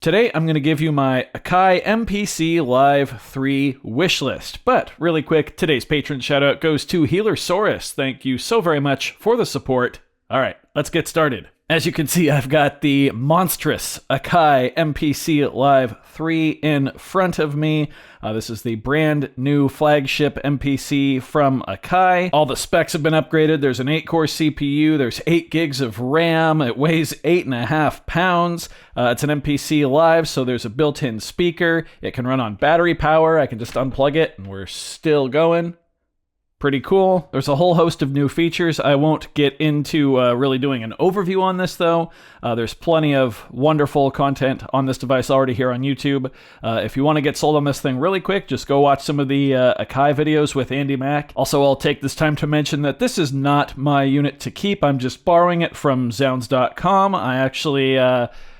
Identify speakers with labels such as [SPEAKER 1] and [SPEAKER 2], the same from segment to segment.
[SPEAKER 1] Today, I'm going to give you my Akai MPC Live 3 wish list. But really quick, today's patron shoutout goes to Healersaurus. Thank you so very much for the support. All right, let's get started. As you can see, I've got the monstrous Akai MPC Live 3 in front of me. This is the brand new flagship MPC from Akai. All the specs have been upgraded. There's an 8-core CPU. There's 8 gigs of RAM. It weighs 8.5 pounds. It's an MPC Live, so there's a built-in speaker. It can run on battery power. I can just unplug it, and we're still going. Pretty cool. There's a whole host of new features. I won't get into really doing an overview on this, though. There's plenty of wonderful content on this device already here on YouTube. If you want to get sold on this thing really quick, just go watch some of the Akai videos with Andy Mack. Also, I'll take this time to mention that this is not my unit to keep. I'm just borrowing it from Zounds.com. I actually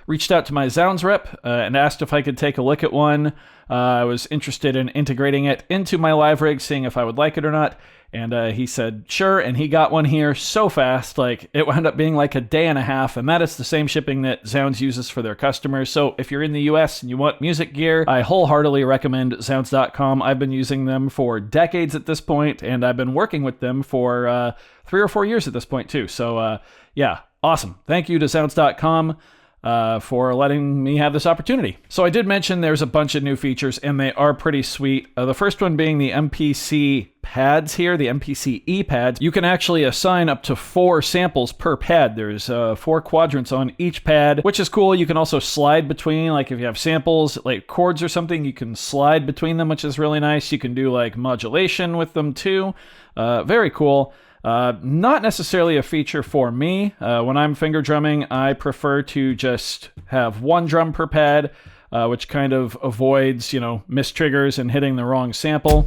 [SPEAKER 1] reached out to my Zounds rep and asked if I could take a look at one. I was interested in integrating it into my live rig, seeing if I would like it or not. And he said, sure, and he got one here so fast, like it wound up being like a day and a half, and that is the same shipping that Zounds uses for their customers. So if you're in the US and you want music gear, I wholeheartedly recommend Zounds.com. I've been using them for decades at this point, and I've been working with them for 3 or 4 years at this point too. So yeah, awesome. Thank you to Zounds.com. For letting me have this opportunity. So I did mention there's a bunch of new features, and they are pretty sweet. The first one being the MPC pads here, the MPC pads. You can actually assign up to 4 samples per pad. There's 4 quadrants on each pad, which is cool. You can also slide between, like if you have samples, like chords or something, you can slide between them, which is really nice. You can do like modulation with them too. Very cool. Not necessarily a feature for me. When I'm finger drumming, I prefer to just have 1 drum per pad, which kind of avoids, missed triggers and hitting the wrong sample.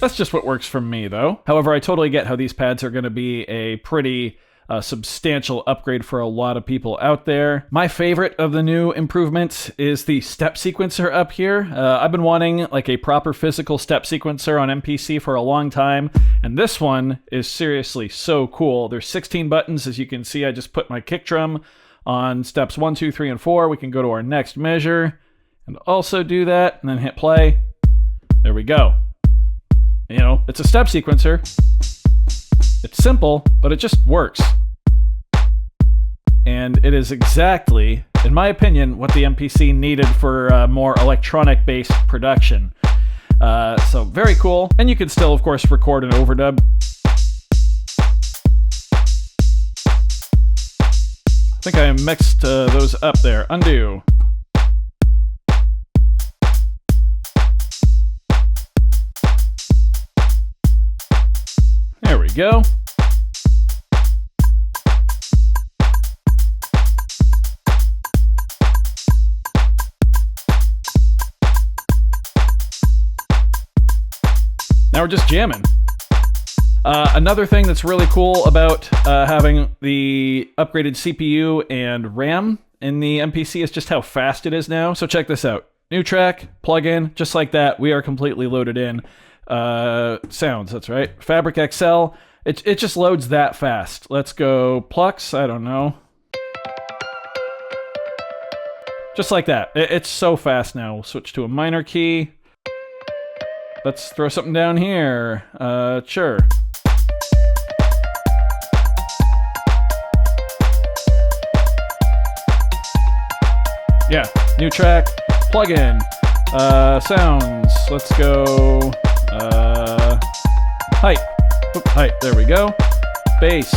[SPEAKER 1] That's just what works for me, though. However, I totally get how these pads are going to be a pretty substantial upgrade for a lot of people out there. My favorite of the new improvements is the step sequencer up here. I've been wanting like a proper physical step sequencer on MPC for a long time, and this one is seriously so cool. There's 16 buttons. As you can see, I just put my kick drum on steps 1, 2, 3, and 4. We can go to our next measure and also do that, and then hit play. There we go. It's a step sequencer. It's simple, but it just works. And it is exactly, in my opinion, what the MPC needed for more electronic-based production. So very cool. And you can still, of course, record an overdub. I think I mixed those up there. Undo. There we go. Now we're just jamming. Another thing that's really cool about having the upgraded CPU and RAM in the MPC is just how fast it is now. So check this out. New track, plug in, just like that. We are completely loaded in. Sounds, that's right. Fabric XL. It just loads that fast. Let's go Plux, I don't know. Just like that. It's so fast now. We'll switch to a minor key. Let's throw something down here. Sure. Yeah, new track, plug in. Sounds, let's go, height. Oop, height, there we go. Bass.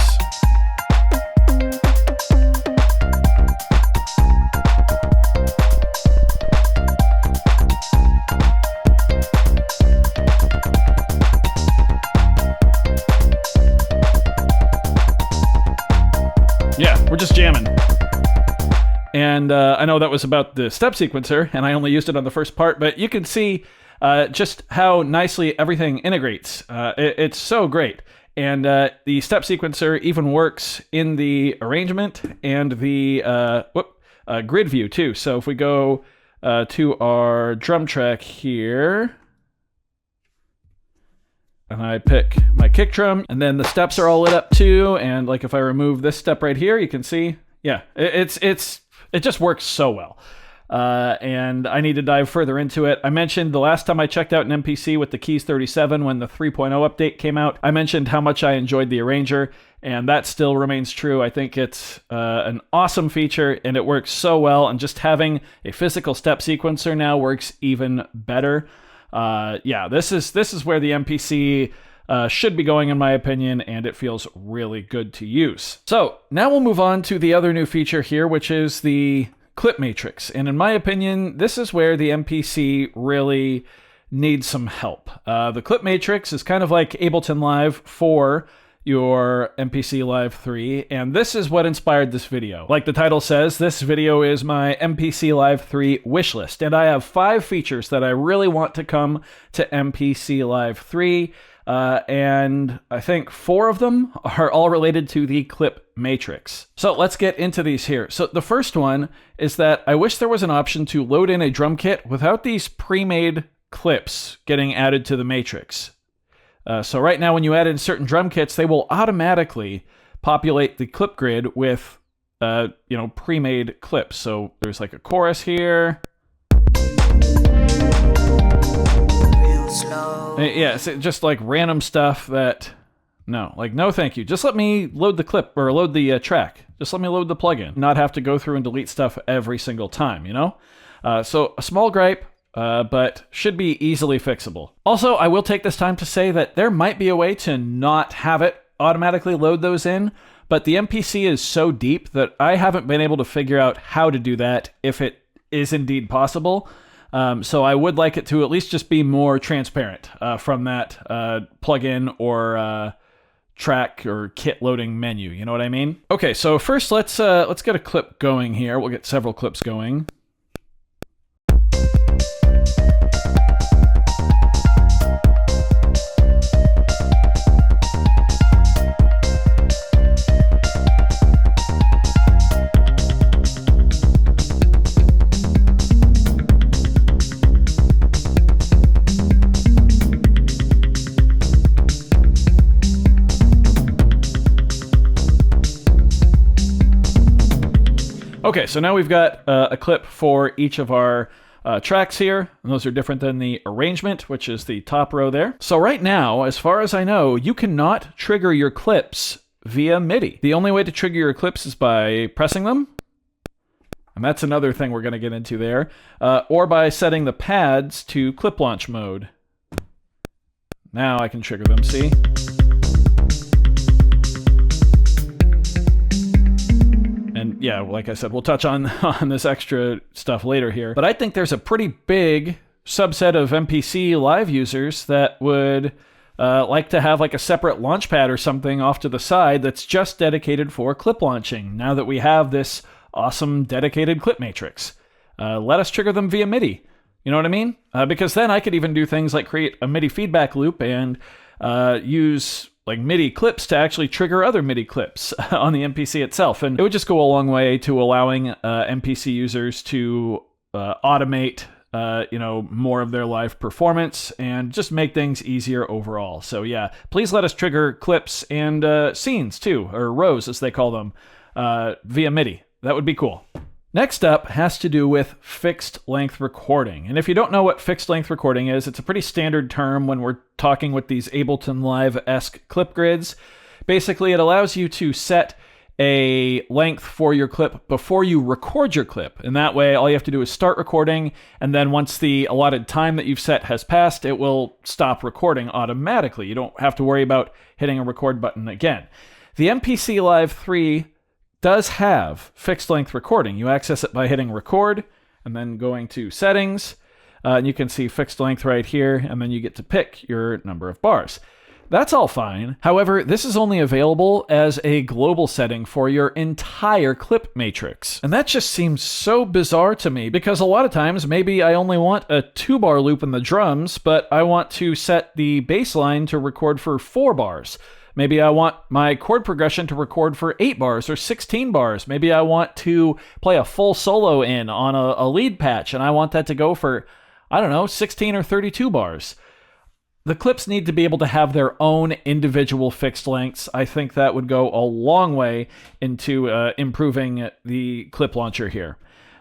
[SPEAKER 1] Yeah, we're just jamming. And I know that was about the step sequencer, and I only used it on the first part, but you can see just how nicely everything integrates. It's so great. And the step sequencer even works in the arrangement and the grid view too. So if we go to our drum track here, and I pick my kick drum, and then the steps are all lit up too. And like if I remove this step right here, you can see, yeah, it just works so well. And I need to dive further into it. I mentioned the last time I checked out an MPC with the Keys 37 when the 3.0 update came out, I mentioned how much I enjoyed the arranger, and that still remains true. I think it's an awesome feature, and it works so well, and just having a physical step sequencer now works even better. Yeah, this is where the MPC should be going, in my opinion, and it feels really good to use. So now we'll move on to the other new feature here, which is the clip matrix. And in my opinion, this is where the MPC really needs some help. The clip matrix is kind of like Ableton Live for your MPC Live 3, and this is what inspired this video. Like the title says, this video is my MPC Live 3 wish list, and I have 5 features that I really want to come to MPC Live 3. And I think 4 of them are all related to the clip matrix. So let's get into these here. So the first one is that I wish there was an option to load in a drum kit without these pre-made clips getting added to the matrix. So right now when you add in certain drum kits, they will automatically populate the clip grid with, pre-made clips. So there's like a chorus here. Yeah, it's just like random stuff that, no thank you. Just let me load the clip, or load the track. Just let me load the plugin. Not have to go through and delete stuff every single time, you know? So a small gripe, but should be easily fixable. Also, I will take this time to say that there might be a way to not have it automatically load those in, but the MPC is so deep that I haven't been able to figure out how to do that, if it is indeed possible. So I would like it to at least just be more transparent from that plugin or track or kit loading menu. You know what I mean? Okay, so first let's get a clip going here. We'll get several clips going. Okay, so now we've got a clip for each of our tracks here, and those are different than the arrangement, which is the top row there. So right now, as far as I know, you cannot trigger your clips via MIDI. The only way to trigger your clips is by pressing them, and that's another thing we're going to get into there, or by setting the pads to clip launch mode. Now I can trigger them, see? And yeah, like I said, we'll touch on this extra stuff later here. But I think there's a pretty big subset of MPC Live users that would like to have like a separate launch pad or something off to the side that's just dedicated for clip launching, now that we have this awesome dedicated clip matrix. Let us trigger them via MIDI. You know what I mean? Because then I could even do things like create a MIDI feedback loop and use like MIDI clips to actually trigger other MIDI clips on the MPC itself. And it would just go a long way to allowing MPC users to automate more of their live performance and just make things easier overall. So yeah, please let us trigger clips and scenes too, or rows as they call them, via MIDI. That would be cool. Next up has to do with fixed length recording. And if you don't know what fixed length recording is, it's a pretty standard term when we're talking with these Ableton Live-esque clip grids. Basically, it allows you to set a length for your clip before you record your clip. And that way, all you have to do is start recording, and then once the allotted time that you've set has passed, it will stop recording automatically. You don't have to worry about hitting a record button again. The MPC Live 3 does have fixed length recording. You access it by hitting record and then going to settings. And you can see fixed length right here, and then you get to pick your number of bars. That's all fine. However, this is only available as a global setting for your entire clip matrix. And that just seems so bizarre to me, because a lot of times maybe I only want a 2-bar loop in the drums, but I want to set the bass line to record for 4 bars. Maybe I want my chord progression to record for 8 bars or 16 bars. Maybe I want to play a full solo in on a lead patch, and I want that to go for, I don't know, 16 or 32 bars. The clips need to be able to have their own individual fixed lengths. I think that would go a long way into improving the clip launcher here.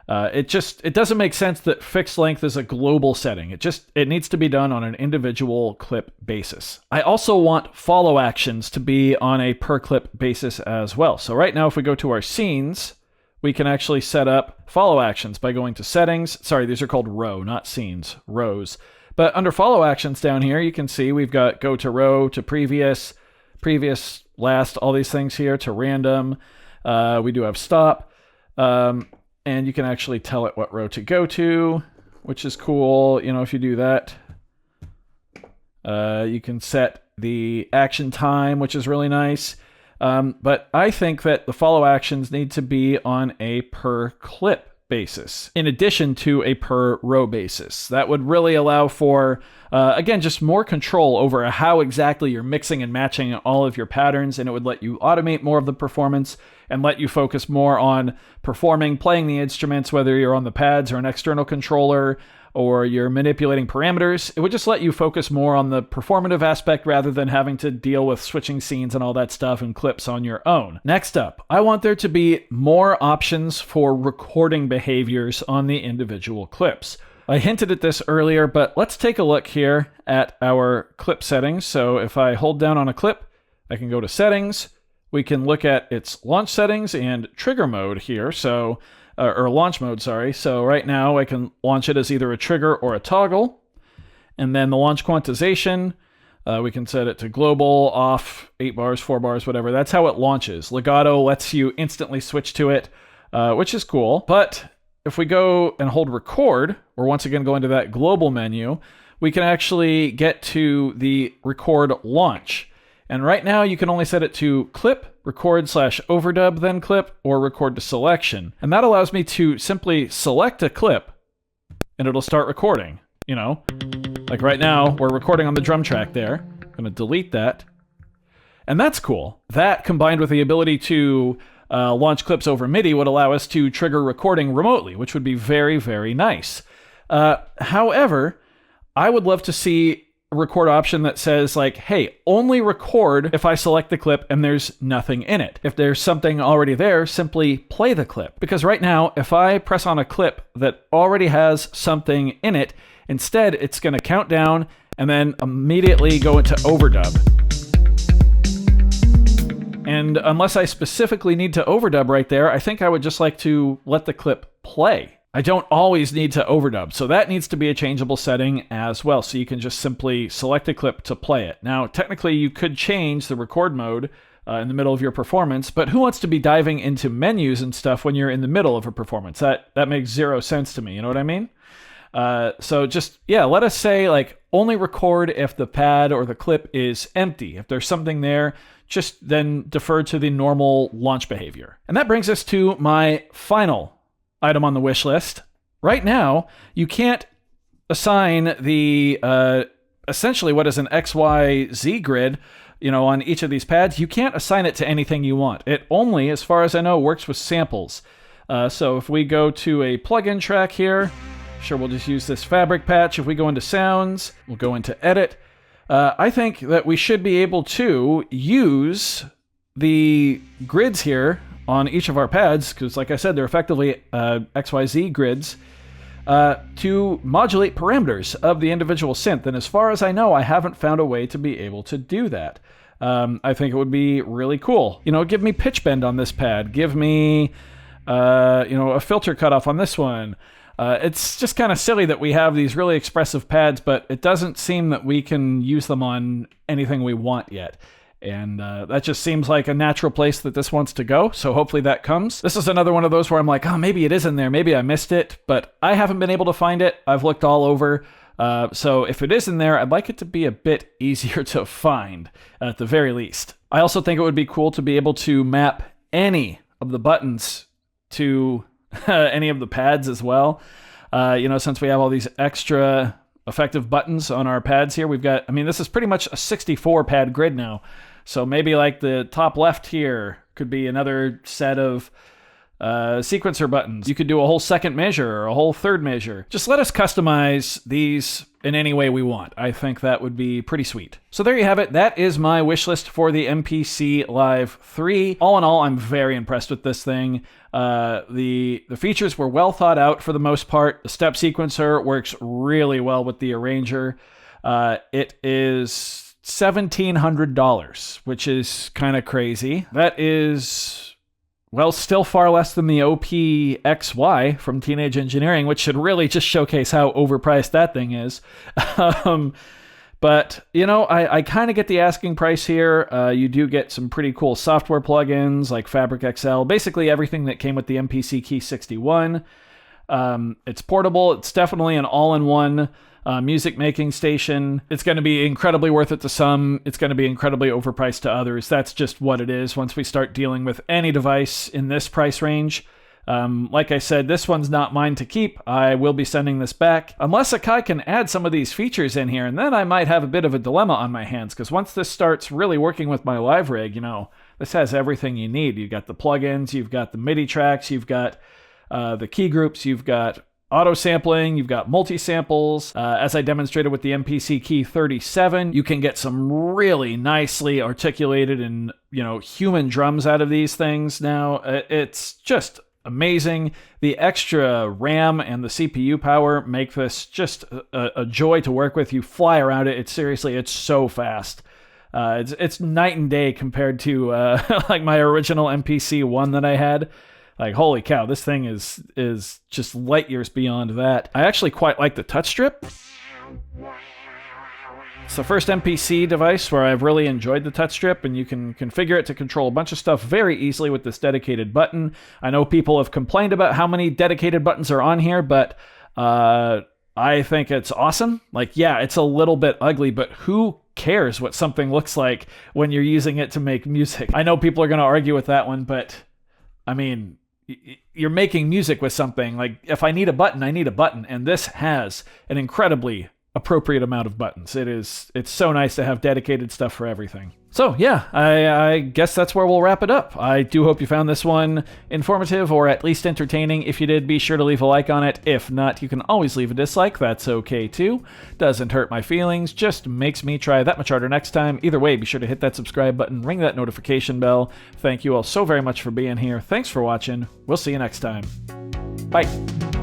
[SPEAKER 1] It doesn't make sense that fixed length is a global setting. It needs to be done on an individual clip basis. I also want follow actions to be on a per clip basis as well. So right now, if we go to our scenes, we can actually set up follow actions by going to settings. Sorry, these are called row, not scenes, rows. But under follow actions down here, you can see we've got go to row, to previous, last, all these things here, to random. We do have stop. And you can actually tell it what row to go to, which is cool. You know, if you do that, you can set the action time, which is really nice. But I think that the follow actions need to be on a per clip basis, in addition to a per row basis. That would really allow for, again, just more control over how exactly you're mixing and matching all of your patterns, and it would let you automate more of the performance and let you focus more on performing, playing the instruments, whether you're on the pads or an external controller, or you're manipulating parameters. It would just let you focus more on the performative aspect rather than having to deal with switching scenes and all that stuff and clips on your own. Next up, I want there to be more options for recording behaviors on the individual clips. I hinted at this earlier, but let's take a look here at our clip settings. So if I hold down on a clip, I can go to settings. We can look at its launch settings and trigger mode here. So or launch mode, sorry. So right now I can launch it as either a trigger or a toggle. And then the launch quantization, we can set it to global, off, 8 bars, 4 bars, whatever. That's how it launches. Legato lets you instantly switch to it, which is cool. But if we go and hold record, or once again go into that global menu, we can actually get to the record launch. And right now you can only set it to clip, record/overdub, then clip, or record to selection. And that allows me to simply select a clip and it'll start recording. You know, like right now we're recording on the drum track there. I'm gonna delete that. And that's cool. That combined with the ability to launch clips over MIDI would allow us to trigger recording remotely, which would be very, very nice. However, I would love to see a record option that says like, hey, only record if I select the clip and there's nothing in it. If there's something already there, simply play the clip. Because right now, if I press on a clip that already has something in it, instead it's going to count down and then immediately go into overdub. And unless I specifically need to overdub right there, I think I would just like to let the clip play. I don't always need to overdub, so that needs to be a changeable setting as well. So you can just simply select a clip to play it. Now, technically, you could change the record mode in the middle of your performance, but who wants to be diving into menus and stuff when you're in the middle of a performance? That makes zero sense to me, you know what I mean? So just, yeah, let us say like only record if the pad or the clip is empty. If there's something there, just then defer to the normal launch behavior. And that brings us to my final item on the wish list. Right now, you can't assign the essentially what is an XYZ grid, you know, on each of these pads. You can't assign it to anything you want. It only, as far as I know, works with samples. So if we go to a plugin track here, sure, we'll just use this fabric patch. If we go into sounds, we'll go into edit. I think that we should be able to use the grids here on each of our pads, because like I said, they're effectively XYZ grids, to modulate parameters of the individual synth. And as far as I know, I haven't found a way to be able to do that. I think it would be really cool. You know, give me pitch bend on this pad. Give me, a filter cutoff on this one. It's just kind of silly that we have these really expressive pads, but it doesn't seem that we can use them on anything we want yet. And that just seems like a natural place that this wants to go, so hopefully that comes. This is another one of those where I'm like, oh, maybe it is in there, maybe I missed it, but I haven't been able to find it. I've looked all over, so if it is in there, I'd like it to be a bit easier to find, at the very least. I also think it would be cool to be able to map any of the buttons to any of the pads as well. Since we have all these extra effective buttons on our pads here, we've got, this is pretty much a 64 pad grid now. So maybe like the top left here could be another set of sequencer buttons. You could do a whole second measure or a whole third measure. Just let us customize these in any way we want. I think that would be pretty sweet. So there you have it. That is my wish list for the MPC Live 3. All in all, I'm very impressed with this thing. The features were well thought out for the most part. The step sequencer works really well with the arranger. It is $1,700, which is kind of crazy. That is, well, still far less than the OPXY from Teenage Engineering, which should really just showcase how overpriced that thing is. But, you know, I kind of get the asking price here. You do get some pretty cool software plugins like Fabric XL, basically everything that came with the MPC Key 61. It's portable. It's definitely an all-in-one music making station. It's going to be incredibly worth it to some. It's going to be incredibly overpriced to others. That's just what it is once we start dealing with any device in this price range. Like I said, this one's not mine to keep. I will be sending this back. Unless Akai can add some of these features in here, and then I might have a bit of a dilemma on my hands, because once this starts really working with my live rig, you know, this has everything you need. You've got the plugins, you've got the MIDI tracks, you've got the key groups, you've got auto sampling, you've got multi-samples. As I demonstrated with the MPC Key 37, you can get some really nicely articulated and, you know, human drums out of these things now. It's just amazing. The extra RAM and the CPU power make this just a joy to work with. You fly around it. It's seriously, it's so fast. It's night and day compared to like my original MPC 1 that I had. Like, holy cow, this thing is just light years beyond that. I actually quite like the touch strip. It's the first MPC device where I've really enjoyed the touch strip, and you can configure it to control a bunch of stuff very easily with this dedicated button. I know people have complained about how many dedicated buttons are on here, but I think it's awesome. Like, yeah, it's a little bit ugly, but who cares what something looks like when you're using it to make music? I know people are going to argue with that one, but I mean, you're making music with something. Like, if I need a button, I need a button, and this has an incredibly appropriate amount of buttons. It's so nice to have dedicated stuff for everything. So yeah, I guess that's where we'll wrap it up. I do hope you found this one informative or at least entertaining. If you did, be sure to leave a like on it. If not, you can always leave a dislike. That's okay too. Doesn't hurt my feelings, just makes me try that much harder next time. Either way, be sure to hit that subscribe button, ring that notification bell. Thank you all so very much for being here. Thanks for watching. We'll see you next time. Bye.